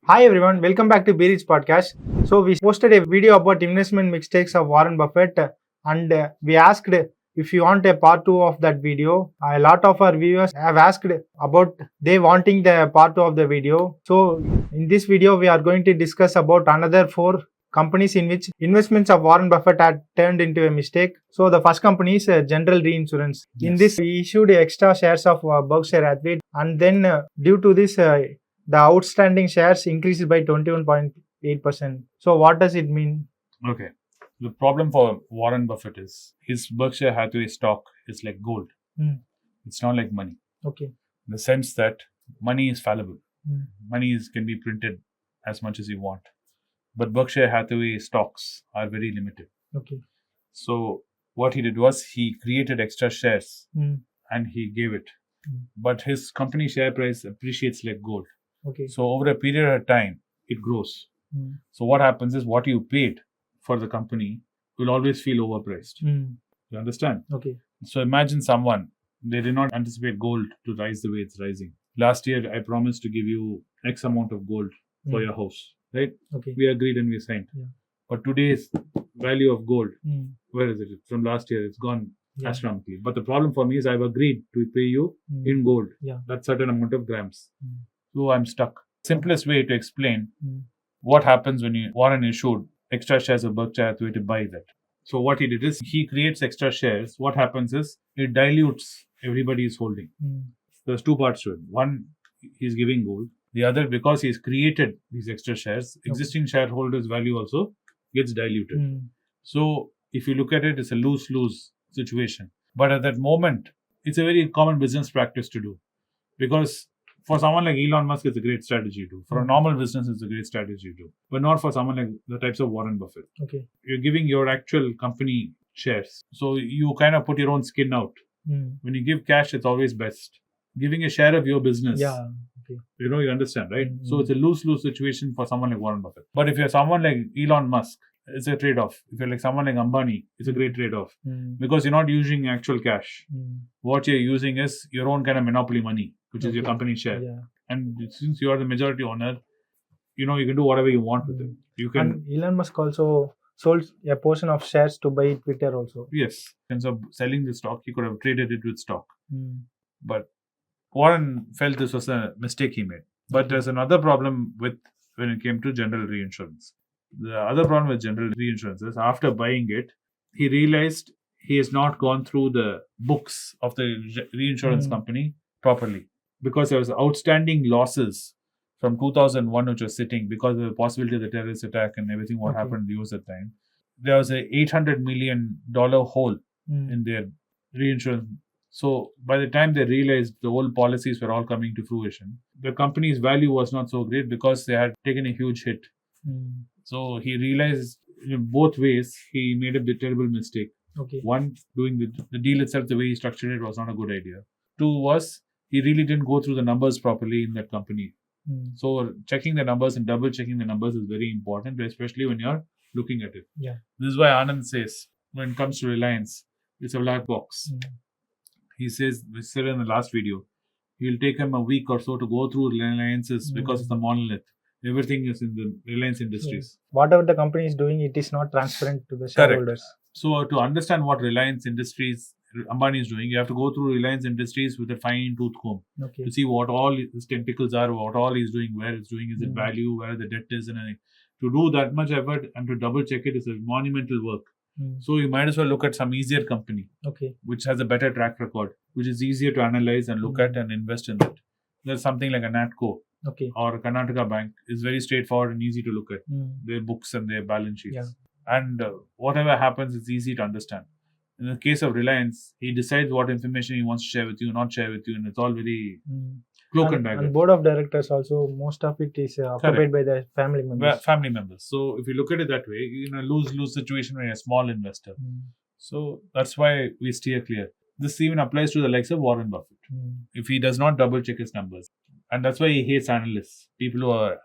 Hi everyone, welcome back to Berich podcast. So we posted a video about investment mistakes of Warren Buffett and we asked if you want a part 2 of that video. A lot of our viewers have asked about they wanting the part 2 of the video. So in this video we are going to discuss about another 4 companies in which investments of Warren Buffett had turned into a mistake. So the first company is General Reinsurance. Yes. In this we issued extra shares of Berkshire Hathaway and then due to this the outstanding shares increased by 21.8%. So what does it mean? Okay. The problem for Warren Buffett is his Berkshire Hathaway stock is like gold. It's not like money. Okay. In the sense that money is fallible. Mm. Money can be printed as much as you want. But Berkshire Hathaway stocks are very limited. Okay. So what he did was he created extra shares and he gave it. But his company share price appreciates like gold. Okay. So over a period of time, it grows. So what happens is what you paid for the company will always feel overpriced. You understand? Okay. So imagine someone, they did not anticipate gold to rise the way it's rising. Last year, I promised to give you X amount of gold for your house, right? Okay. We agreed and we signed. Yeah. But today's value of gold, where is it? From last year, it's gone astronomically. But the problem for me is I've agreed to pay you in gold. Yeah. That certain amount of grams. So I'm stuck. Simplest way to explain what happens when Warren issued extra shares of Berkshire Hathaway to buy that. So what he did is he creates extra shares. What happens is it dilutes everybody's holding. There's two parts to it. One, he's giving gold. The other, because he's created these extra shares, existing shareholders' value also gets diluted. So if you look at it, it's a lose-lose situation. But at that moment, it's a very common business practice to do. Because for someone like Elon Musk, it's a great strategy to do. For a normal business, it's a great strategy to do. But not for someone like the types of Warren Buffett. Okay. You're giving your actual company shares. So you kind of put your own skin out. When you give cash, it's always best. Giving a share of your business. Yeah. Okay. You understand, right? So it's a lose-lose situation for someone like Warren Buffett. But if you're someone like Elon Musk, it's a trade-off. If you're like someone like Ambani, it's a great trade-off. Because you're not using actual cash. What you're using is your own kind of monopoly money, which is your company share. Yeah. And since you are the majority owner, you can do whatever you want with it. You can. And Elon Musk also sold a portion of shares to buy Twitter also. Yes. Instead of selling the stock, he could have traded it with stock. But Warren felt this was a mistake he made. But there's another problem when it came to General Reinsurance. The other problem with General Reinsurance is after buying it, he realized he has not gone through the books of the reinsurance company properly. Because there was outstanding losses from 2001 which was sitting because of the possibility of the terrorist attack and everything what happened in the US at the time. There was a $800 million hole in their reinsurance. So by the time they realized the old policies were all coming to fruition, the company's value was not so great because they had taken a huge hit. So he realized in both ways he made a terrible mistake. Okay. One, doing the deal itself, the way he structured it was not a good idea. Two was he really didn't go through the numbers properly in that company. So checking the numbers and double checking the numbers is very important, especially when you're looking at it. Yeah. This is why Anand says when it comes to Reliance, it's a black box. He says, we said in the last video, he'll take him a week or so to go through Reliance's because it's the monolith. Everything is in the Reliance Industries. Whatever the company is doing, it is not transparent to the shareholders. So to understand what Reliance Industries, Ambani is doing, you have to go through Reliance Industries with a fine-tooth comb to see what all his tentacles are, what all he's doing, where it's doing, is it value, where the debt is, and everything. To do that much effort and to double check it is a monumental work. So you might as well look at some easier company, which has a better track record, which is easier to analyze and look at and invest in it. There's something like a NATCO or a Karnataka Bank is very straightforward and easy to look at their books and their balance sheets. And whatever happens, it's easy to understand. In the case of Reliance, he decides what information he wants to share with you, not share with you, and it's all very cloak and dagger. And board of directors also, most of it is occupied by the family members. So if you look at it that way, you're in a lose-lose situation when you're a small investor. So that's why we steer clear. This even applies to the likes of Warren Buffett. If he does not double check his numbers. And that's why he hates analysts. People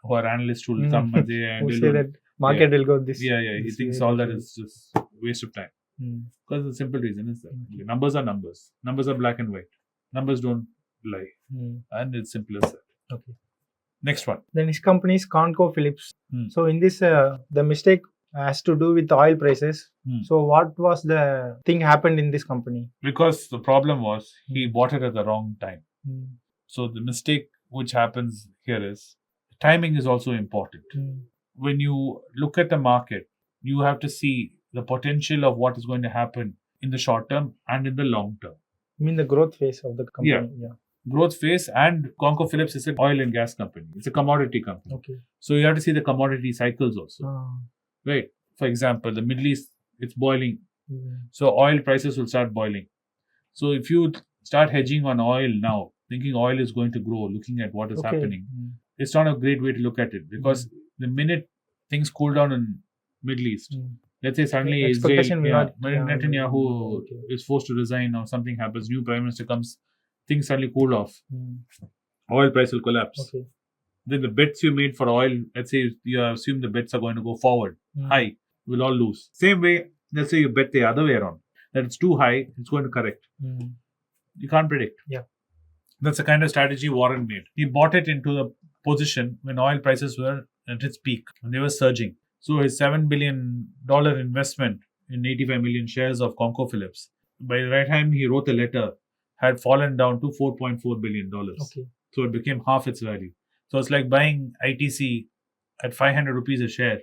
who are analysts who will come and say that market will go this. Yeah. He thinks all that is just a waste of time. Because the simple reason is that numbers are numbers. Numbers are black and white. Numbers don't lie. And it's simple as that. Okay. Next one. Then his company is ConocoPhillips. Hmm. So in this, the mistake has to do with the oil prices. Hmm. So what was the thing happened in this company? Because the problem was he bought it at the wrong time. Hmm. So the mistake which happens here is timing is also important. When you look at the market, you have to see the potential of what is going to happen in the short term and in the long term. You mean the growth phase of the company? Yeah. Growth phase, and ConocoPhillips is an oil and gas company. It's a commodity company. Okay. So you have to see the commodity cycles also. Right. For example, the Middle East, it's boiling. So oil prices will start boiling. So if you start hedging on oil now, thinking oil is going to grow, looking at what is happening, it's not a great way to look at it, because the minute things cool down in Middle East, let's say suddenly Netanyahu is forced to resign or something happens, new prime minister comes, things suddenly cool off. Oil price will collapse. Okay. Then the bets you made for oil, let's say you assume the bets are going to go forward, high, will all lose. Same way, let's say you bet the other way around, that it's too high, it's going to correct. You can't predict. Yeah. That's the kind of strategy Warren made. He bought it into the position when oil prices were at its peak, when they were surging. So his $7 billion investment in 85 million shares of ConocoPhillips, by the right time he wrote the letter, had fallen down to $4.4 billion. Okay. So it became half its value. So it's like buying ITC at 500 rupees a share,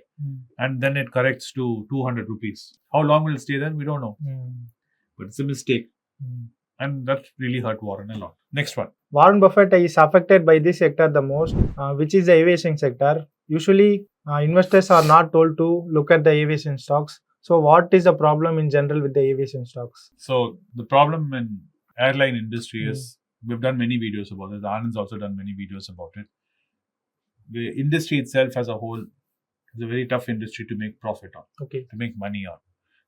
and then it corrects to 200 rupees. How long will it stay there? We don't know. But it's a mistake. And that really hurt Warren a lot. Next one. Warren Buffett is affected by this sector the most, which is the aviation sector. Usually, investors are not told to look at the aviation stocks. So what is the problem in general with the aviation stocks? So the problem in airline industry is, we've done many videos about it. Anand's also done many videos about it. The industry itself as a whole is a very tough industry to make profit on, to make money on.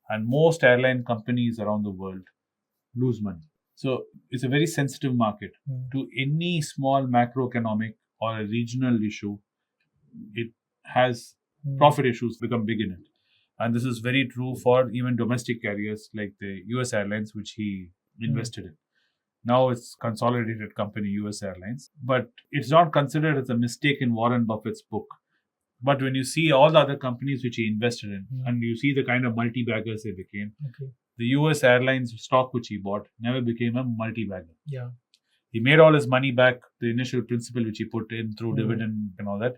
And most airline companies around the world lose money. So it's a very sensitive market. To any small macroeconomic or a regional issue, it has profit issues become big in it. And this is very true for even domestic carriers like the US Airlines, which he invested in. Now it's consolidated company, US Airlines. But it's not considered as a mistake in Warren Buffett's book. But when you see all the other companies which he invested in, and you see the kind of multi-baggers they became, the US Airlines stock which he bought never became a multi-bagger. Yeah. He made all his money back, the initial principal which he put in through dividend and all that.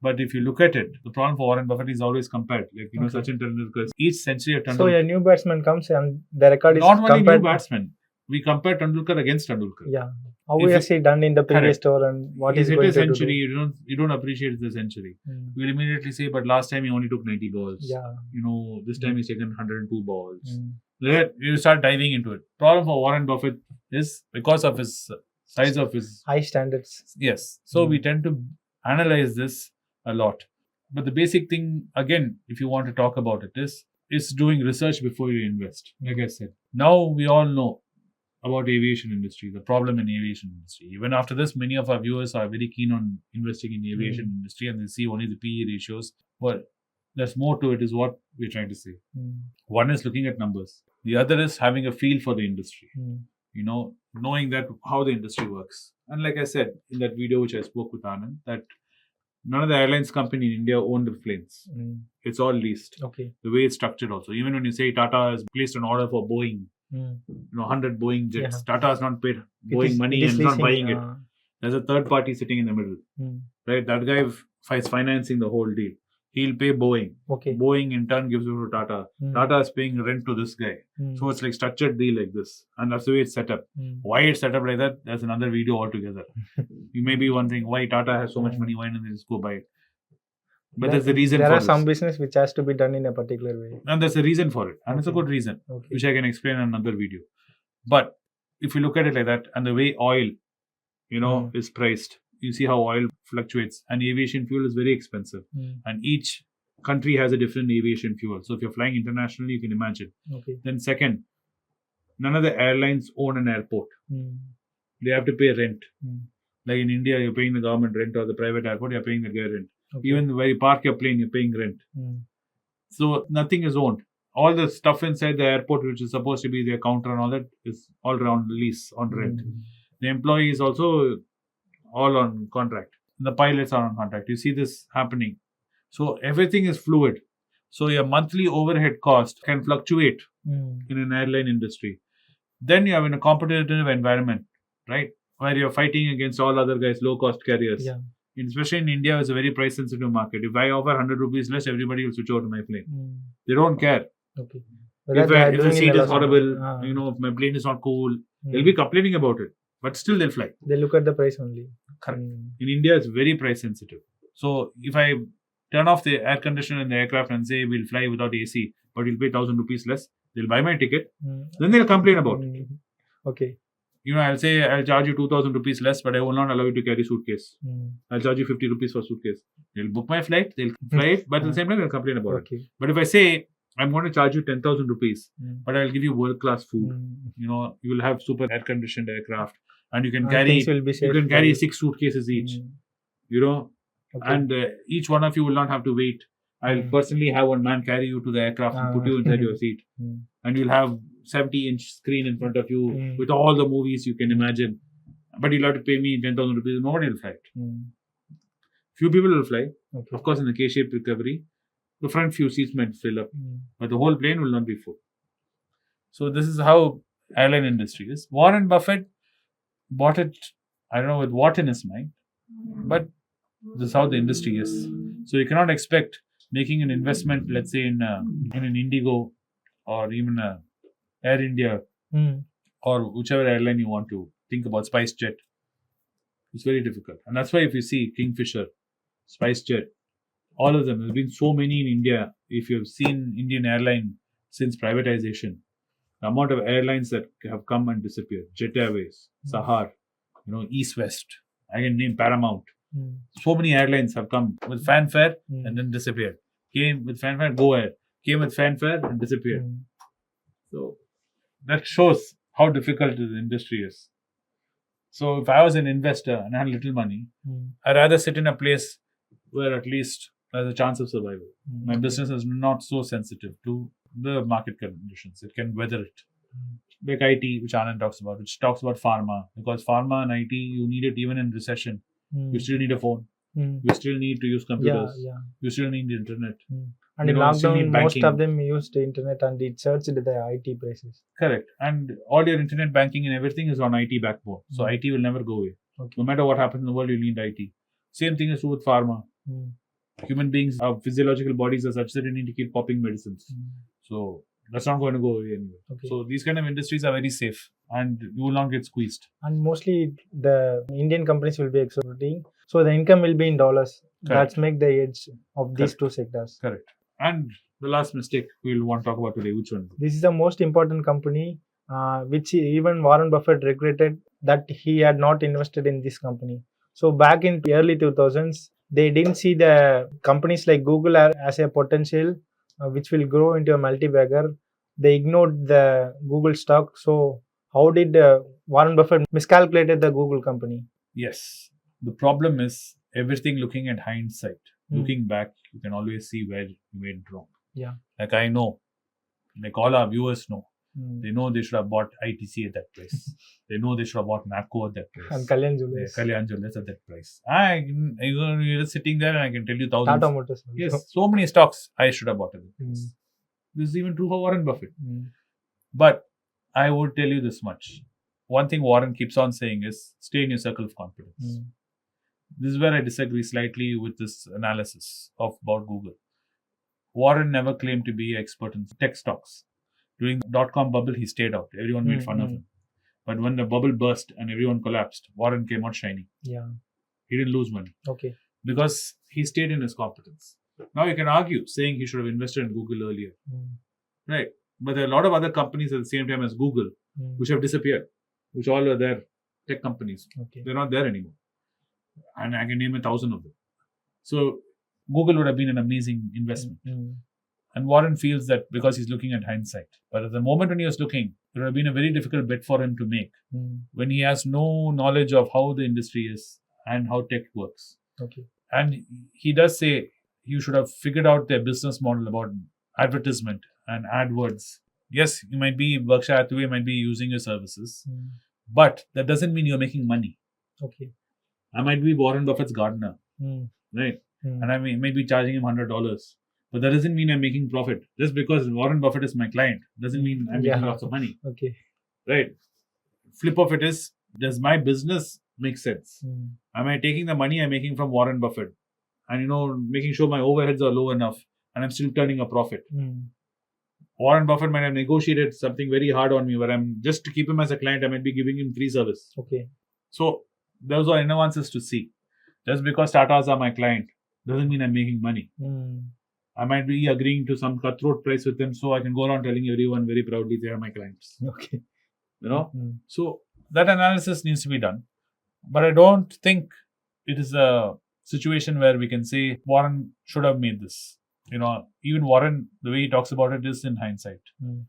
But if you look at it, the problem for Warren Buffett is always compared. Like, you know, Sachin Tendulkar, each century of Tendulkar. So a new batsman comes and the record is not only new batsman. We compare Tendulkar against Tendulkar. Yeah. How has he done in the previous tour and what is going to do? Century, you don't appreciate the century. We'll immediately say, but last time he only took 90 balls. Yeah. You know, this time he's taken 102 balls. You start diving into it. Problem for Warren Buffett is because of his size of his high standards. Yes. So we tend to analyze this a lot. But the basic thing, again, if you want to talk about it, is doing research before you invest. Like I said, now we all know about aviation industry, the problem in aviation industry. Even after this, many of our viewers are very keen on investing in aviation industry, and they see only the PE ratios. But there's more to it, is what we're trying to say. One is looking at numbers. The other is having a feel for the industry. You know, knowing that how the industry works. And like I said in that video which I spoke with Anand, that none of the airlines company in India own the planes. It's all leased. Okay. The way it's structured also. Even when you say Tata has placed an order for Boeing, 100 Boeing jets. Tata has not paid Boeing money and not buying it. There's a third party sitting in the middle. Right? That guy is financing the whole deal. He'll pay Boeing. Okay. Boeing in turn gives it to Tata. Tata is paying rent to this guy. So it's like structured deal like this. And that's the way it's set up. Why it's set up like that, that's another video altogether. You may be wondering why Tata has so much money, why don't they just go buy it? But there's a reason for it. There are some business which has to be done in a particular way. And there's a reason for it. And it's a good reason, which I can explain in another video. But if you look at it like that, and the way oil, is priced, you see how oil fluctuates. And aviation fuel is very expensive. And each country has a different aviation fuel. So if you're flying internationally, you can imagine. Then second, none of the airlines own an airport. They have to pay rent. Like in India, you're paying the government rent, or the private airport, you're paying the guy rent. Even where you park your plane, you're paying rent. So nothing is owned. All the stuff inside the airport, which is supposed to be their counter and all that, is all around lease, on rent. The employee is also all on contract. The pilots are on contract. You see this happening. So everything is fluid. So your monthly overhead cost can fluctuate in an airline industry. Then you have in a competitive environment, right? Where you're fighting against all other guys, low-cost carriers. Yeah. Especially in India, it's a very price-sensitive market. If I offer 100 rupees less, everybody will switch over to my plane. They don't care. Okay. If the seat is horrible, if my plane is not cool, they'll be complaining about it. But still, they'll fly. They look at the price only. Correct. In India, it's very price-sensitive. So if I turn off the air conditioner in the aircraft and say we'll fly without AC, but you'll pay 1,000 rupees less, they'll buy my ticket. Then they'll complain about it. Okay. I'll say I'll charge you 2,000 rupees less, but I will not allow you to carry suitcase. I'll charge you 50 rupees for suitcase. They'll book my flight, they'll fly it, but at the same time they'll complain about it. But if I say I'm going to charge you 10,000 rupees, but I'll give you world-class food. You will have super air-conditioned aircraft, and you can carry 6 suitcases each. And each one of you will not have to wait. I'll personally have one man carry you to the aircraft and put you inside your seat. And you'll have 70-inch screen in front of you with all the movies you can imagine. But you'll have to pay me 10,000 rupees. Nobody will fly it. Few people will fly. Of course, in the K-shaped recovery, the front few seats might fill up. But the whole plane will not be full. So this is how airline industry is. Warren Buffett bought it, I don't know with what in his mind, but this is how the industry is. So you cannot expect making an investment, let's say in an Indigo or even a Air India or whichever airline you want to think about, SpiceJet. It's very difficult. And that's why if you see Kingfisher, SpiceJet, all of them, there's been so many in India. If you've seen Indian airline since privatization, the amount of airlines that have come and disappeared, Jet Airways, Sahar, East West, I can name Paramount. So many airlines have come with fanfare and then disappeared. Came with fanfare, Go Air. Came with fanfare and disappeared. So that shows how difficult the industry is. So if I was an investor and I had little money, I'd rather sit in a place where at least there's a chance of survival. My business is not so sensitive to the market conditions. It can weather it. Like IT, which Anand talks about, which talks about pharma. Because pharma and IT, you need it even in recession. You still need a phone. You still need to use computers. You still need the internet. And in lockdown, most of them used the internet and it searched the IT prices. Correct. And all your internet banking and everything is on IT backbone. So IT will never go away. No matter what happens in the world, you need IT. Same thing is true with pharma. Human beings, our physiological bodies are such that you need to keep popping medicines. So that's not going to go away anyway. So these kind of industries are very safe and you will not get squeezed. And mostly the Indian companies will be exporting. So the income will be in dollars. That's make the edge of these two sectors. Correct. And the last mistake we'll want to talk about today, which one? This is the most important company, which even Warren Buffett regretted that he had not invested in this company. So back in the early 2000s, they didn't see the companies like Google as a potential which will grow into a multi-bagger. They ignored the Google stock. So how did Warren Buffett miscalculated the Google company? Yes. The problem is everything looking at hindsight. Looking back, you can always see where you made it wrong. Like I know, like all our viewers know, they know they should have bought ITC at that price. They know they should have bought NACO at that price. And Kalyan Jewellers. Kalyan Jewellers at that price. You're just sitting there and I can tell you thousands. Tata Motors. Yes, so many stocks I should have bought at that price. This is even true for Warren Buffett. But I would tell you this much. One thing Warren keeps on saying is stay in your circle of confidence. This is where I disagree slightly with this analysis about Google. Warren never claimed to be an expert in tech stocks. During the dot-com bubble, he stayed out. Everyone made fun of him. But when the bubble burst and everyone collapsed, Warren came out shining. He didn't lose money. Because he stayed in his competence. Now you can argue saying he should have invested in Google earlier. Right. But there are a lot of other companies at the same time as Google which have disappeared, which all are there, tech companies. They're not there anymore. And I can name 1,000 of them. So Google would have been an amazing investment. And Warren feels that because he's looking at hindsight. But at the moment when he was looking, it would have been a very difficult bet for him to make when he has no knowledge of how the industry is and how tech works. And he does say you should have figured out their business model about advertisement and AdWords. Yes, you might be, Berkshire Hathaway might be using your services, but that doesn't mean you're making money. I might be Warren Buffett's gardener, Mm. right? Mm. And I may be charging him $100. But that doesn't mean I'm making profit. Just because Warren Buffett is my client doesn't mean I'm making Yeah. lots of money, Okay. right? Flip of it is, does my business make sense? Mm. Am I taking the money I'm making from Warren Buffett and making sure my overheads are low enough and I'm still turning a profit? Mm. Warren Buffett might have negotiated something very hard on me where I'm just to keep him as a client, I might be giving him free service. Okay. So those are nuances to see. Just because Tatas are my client doesn't mean I'm making money. Mm. I might be agreeing to some cutthroat price with them so I can go around telling everyone very proudly they are my clients. Okay. Mm. So that analysis needs to be done. But I don't think it is a situation where we can say Warren should have made this. Even Warren, the way he talks about it is in hindsight. Mm.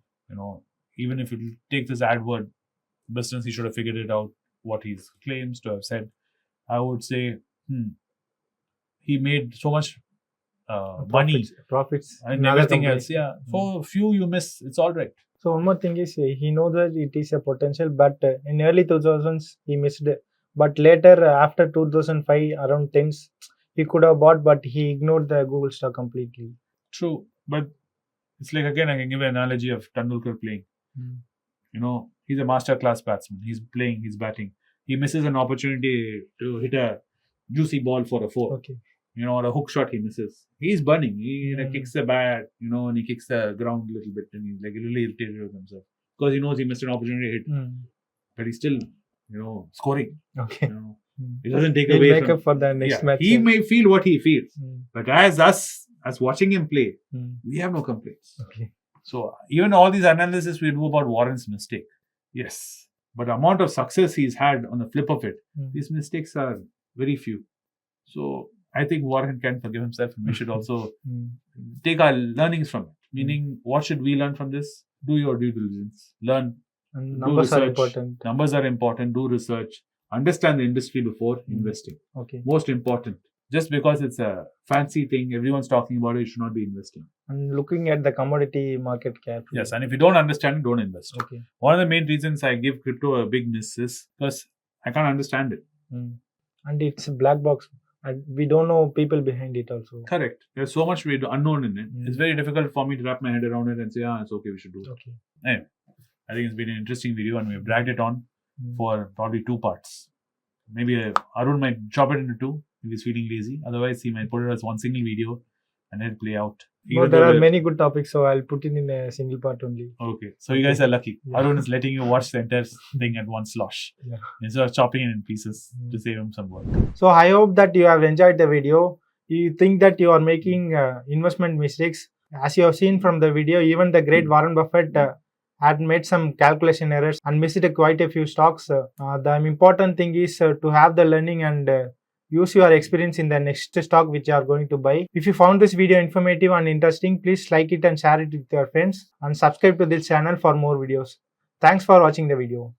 Even if you take this AdWord business, he should have figured it out, what he claims to have said. I would say he made so much money Profits and in other everything companies. else. Yeah, for few you miss, it's all right. So one more thing is he knows that it is a potential, but in early 2000s he missed it. But later after 2005 around 10s he could have bought, but he ignored the Google stock completely. True, but it's like, again, I can give an analogy of Tendulkar playing. Mm. He's a master class batsman. He's playing, he's batting. He misses an opportunity to hit a juicy ball for a 4. Okay. Or a hook shot he misses. He's burning. He Mm. kicks the bat, and he kicks the ground a little bit, and he's like really irritated with himself because he knows he missed an opportunity to hit, Mm. but he's still, scoring. Okay. It doesn't take He'll away make from up for the next match. He may feel what he feels, Mm. but as watching him play, Mm. we have no complaints. Okay. So even all these analysis we do about Warren's mistake, yes, but the amount of success he's had on the flip of it, Mm. these mistakes are very few. So I think Warren can forgive himself, and we should also Mm. take our learnings from it. Meaning, what should we learn from this? Do your due diligence. Learn. And Do numbers are research. important. Numbers are important. Do research. Understand the industry before investing. Okay. Most important. Just because it's a fancy thing, everyone's talking about it, you should not be investing. And looking at the commodity market cap. Yes, and if you don't understand it, don't invest. Okay. One of the main reasons I give crypto a big miss is because I can't understand it. Mm. And it's a black box. And we don't know people behind it also. Correct. There's so much unknown in it. Mm. It's very difficult for me to wrap my head around it and say, it's okay, we should do it. Okay. Anyway, I think it's been an interesting video and we've dragged it on for probably 2 parts. Maybe Arun might chop it into 2 if he's feeling lazy. Otherwise, he might put it as one single video and let it play out. No, there are many good topics, so I'll put it in a single part only. Okay. So you guys are lucky. Yeah. Arun is letting you watch the entire thing at one slosh. Yeah. Instead of chopping it in pieces to save him some work. So I hope that you have enjoyed the video. You think that you are making investment mistakes. As you have seen from the video, even the great Warren Buffett had made some calculation errors and missed quite a few stocks. The important thing is to have the learning and use your experience in the next stock which you are going to buy. If you found this video informative and interesting, please like it and share it with your friends and subscribe to this channel for more videos. Thanks for watching the video.